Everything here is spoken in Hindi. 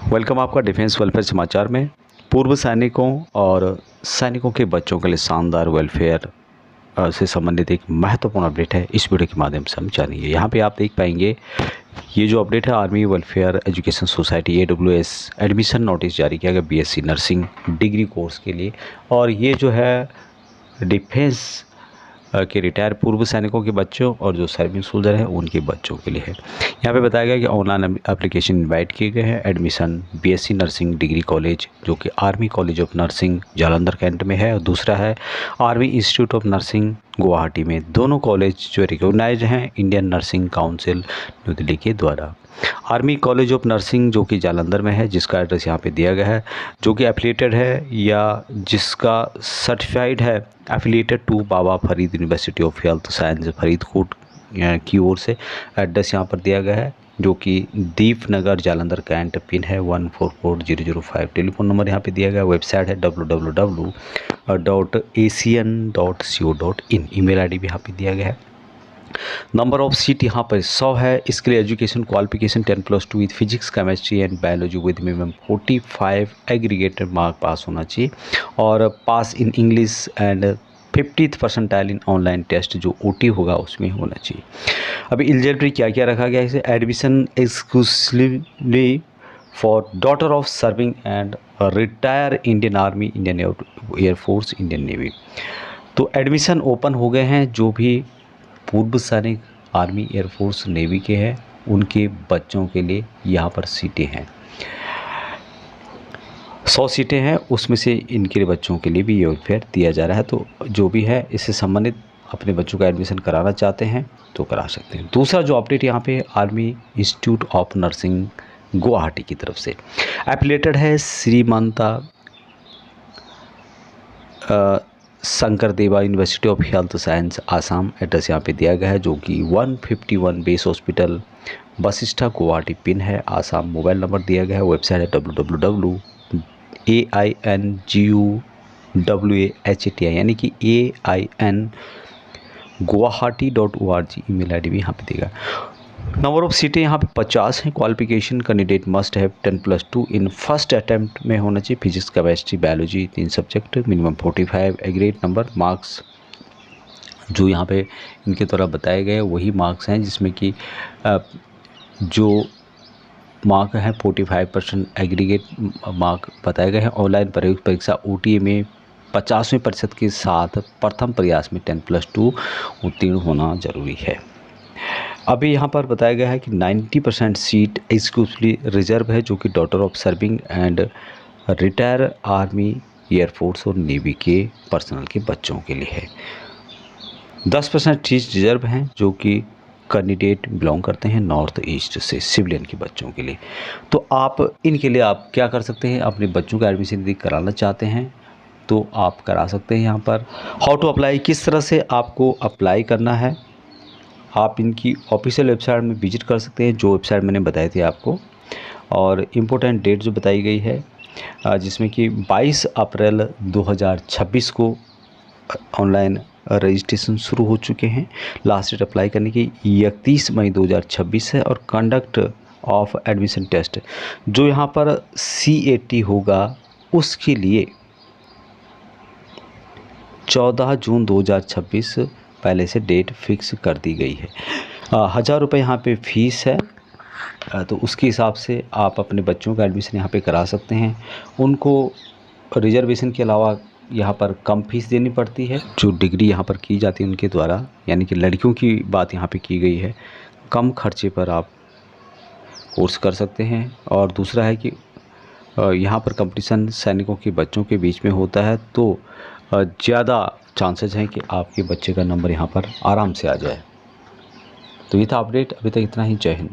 वेलकम आपका डिफेंस वेलफेयर समाचार में। पूर्व सैनिकों और सैनिकों के बच्चों के लिए शानदार वेलफेयर से संबंधित एक महत्वपूर्ण अपडेट है, इस वीडियो के माध्यम से हम जानेंगे। यहाँ पे आप देख पाएंगे ये जो अपडेट है, army welfare education society AWS admission notice जारी किया गया BSc नर्सिंग डिग्री कोर्स के लिए। और ये जो है डिफेंस के रिटायर पूर्व सैनिकों के बच्चों और जो सर्विंग सोल्जर हैं उनके बच्चों के लिए है। यहाँ पे बताया गया कि ऑनलाइन एप्लीकेशन इनवाइट किए गए हैं। Admission BSc nursing degree college जो कि Army College of Nursing Jalandhar cantt में है, और दूसरा है Army Institute of Nursing Guwahati में। दोनों कॉलेज जो रिकॉग्नाइज्ड हैं Indian Nursing Council New Delhi के द्वारा। आर्मी कॉलेज ऑफ नर्सिंग जो कि जालंधर में है, जिसका एड्रेस यहाँ पे दिया गया है, जो कि एफिलिएटेड है या जिसका सर्टिफाइड है affiliated to Baba Farid University of Health Science Faridkot की ओर से। एड्रेस यहाँ पर दिया गया है जो कि दीपनगर जालंधर कैंट, पिन है 144005। टेलीफोन नंबर यहाँ पे दिया गया। वेबसाइट है www.acn.co.in। ईमेल आईडी भी यहाँ पे दिया गया है। नंबर ऑफ सीट यहाँ पर 100 है। इसके लिए education qualification 10+2 with physics chemistry and biology with minimum 45 aggregated mark pass होना चाहिए, और pass in English and 50th percentile in online test जो OT होगा उसमें होना चाहिए। अभी एलिजिबिलिटी क्या क्या रखा गया है इसे। Admission exclusively for daughter of serving and retire Indian army, Indian air force, Indian navy. तो एडमिशन ओपन हो गए हैं। जो भी पूर्व सैनिक आर्मी, एयरफोर्स, नेवी के हैं उनके बच्चों के लिए यहाँ पर सीटें हैं। 100 सीटें हैं, उसमें से इनके लिए बच्चों के लिए भी ये वेलफेयर दिया जा रहा है। तो जो भी है इससे संबंधित अपने बच्चों का एडमिशन कराना चाहते हैं तो करा सकते हैं। दूसरा जो अपडेट यहाँ पे army Institute of Nursing Guwahati की तरफ से एफिलिएटेड है श्रीमंता शंकर देवा university of Health science Assam. Address यहाँ पे दिया गया है जो कि 151 base hospital Vashishtha Guwahati, pin है आसाम। मोबाइल नंबर दिया गया है। वेबसाइट है www.ainguwahati यानी कि ainguwahati.org। ईमेल आईडी भी यहाँ पे देगा। नंबर ऑफ सीटें यहाँ पे 50 हैं। Qualification candidate must have 10+2 in first attempt में होना चाहिए। Physics chemistry biology 3 subject, minimum 45 agreed number. Marks जो यहाँ पे इनके द्वारा बताए गए वही मार्क्स हैं, जिसमें कि जो मार्क है 45% एग्रीगेट मार्क बताए गए हैं। ऑनलाइन परीक्षा OTA में 50% के साथ प्रथम प्रयास में 10+2 उत्तीर्ण होना जरूरी है। अभी यहाँ पर बताया गया है कि 90% सीट एक्सक्लूसिवली रिजर्व है, जो कि daughter of serving and retire army, air force और नेवी के पर्सनल के बच्चों के लिए है। 10% सीट रिजर्व हैं जो कि कैंडिडेट बिलोंग करते हैं नॉर्थ ईस्ट से, सिविलियन के बच्चों के लिए। तो आप इनके लिए आप क्या कर सकते हैं, अपने बच्चों का एडमिशन यदि कराना चाहते हैं तो आप करा सकते हैं। यहाँ पर हाउ टू अप्लाई, किस तरह से आपको अप्लाई करना है, आप इनकी ऑफिशियल वेबसाइट में विजिट कर सकते हैं, जो वेबसाइट मैंने बताई थी आपको। और इम्पोर्टेंट डेट जो बताई गई है जिसमें कि 22 अप्रैल 2026 को ऑनलाइन रजिस्ट्रेशन शुरू हो चुके हैं। लास्ट डेट अप्लाई करने की 31 मई 2026 है। और कंडक्ट ऑफ एडमिशन टेस्ट जो यहाँ पर CAT होगा उसके लिए 14 जून 2026 पहले से डेट फिक्स कर दी गई है। 1000 रुपये यहाँ पे फीस है। तो उसके हिसाब से आप अपने बच्चों का एडमिशन यहाँ पे करा सकते हैं। उनको रिजर्वेशन के अलावा यहाँ पर कम फीस देनी पड़ती है। जो डिग्री यहाँ पर की जाती है उनके द्वारा, यानी कि लड़कियों की बात यहाँ पे की गई है, कम खर्चे पर आप कोर्स कर सकते हैं। और दूसरा है कि यहाँ पर कंपटीशन सैनिकों के बच्चों के बीच में होता है, तो ज़्यादा चांसेस हैं कि आपके बच्चे का नंबर यहाँ पर आराम से आ जाए। तो ये था अपडेट, अभी तक इतना ही। जय हिंद।